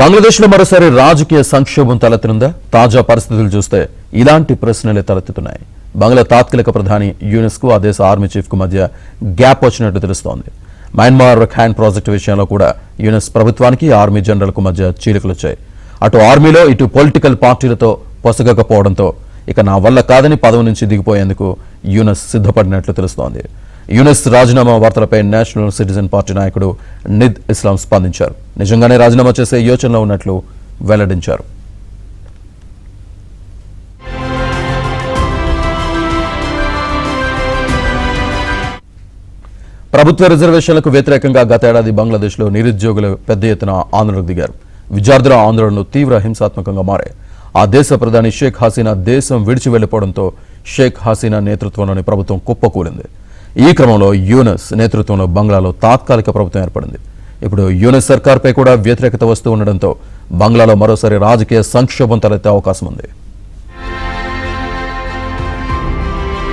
బంగ్లాదేశ్లో మరోసారి రాజకీయ సంక్షోభం తలెత్తనుందా? తాజా పరిస్థితులు చూస్తే ఇలాంటి ప్రశ్నలే తలెత్తుతున్నాయి. బంగ్లా తాత్కాలిక ప్రధాని యూనుస్కు ఆ దేశ ఆర్మీ చీఫ్కు మధ్య గ్యాప్ వచ్చినట్టు తెలుస్తోంది. మయన్మార్ రఖైన్ ప్రాజెక్టు విషయంలో కూడా యూనుస్ ప్రభుత్వానికి ఆర్మీ జనరల్కు మధ్య చీలికలొచ్చాయి. అటు ఆర్మీలో ఇటు పొలిటికల్ పార్టీలతో పొసగకపోవడంతో ఇక నా వల్ల కాదని పదవి నుంచి దిగిపోయేందుకు యూనుస్ సిద్ధపడినట్లు తెలుస్తోంది. యూనుస్ రాజీనామా వార్తలపై నేషనల్ సిటిజన్ పార్టీ నాయకుడు నిద్ ఇస్లాం స్పందించారు. నిజంగానే రాజీనామా చేసే యోచనలో ఉన్నట్లు వెల్లడించారు. ప్రభుత్వ రిజర్వేషన్లకు వ్యతిరేకంగా గత ఏడాది బంగ్లాదేశ్లో నిరుద్యోగులు పెద్ద ఎత్తున ఆందోళనకు దిగారు. విద్యార్థుల ఆందోళనలు తీవ్ర హింసాత్మకంగా మారాయి. ఆ దేశ ప్రధాని షేక్ హసీనా దేశం విడిచి వెళ్లిపోవడంతో షేక్ హసీనా నేతృత్వంలోని ప్రభుత్వం కుప్పకూలింది. ఈ క్రమంలో యూనుస్ నేతృత్వంలో బంగ్లాలో తాత్కాలిక ప్రభుత్వం ఏర్పడింది. ఇప్పుడు యూనుస్ సర్కార్పై కూడా వ్యతిరేకత వస్తూ ఉండడంతో బంగ్లాలో మరోసారి రాజకీయ సంక్షోభం తలెత్తే అవకాశం ఉంది.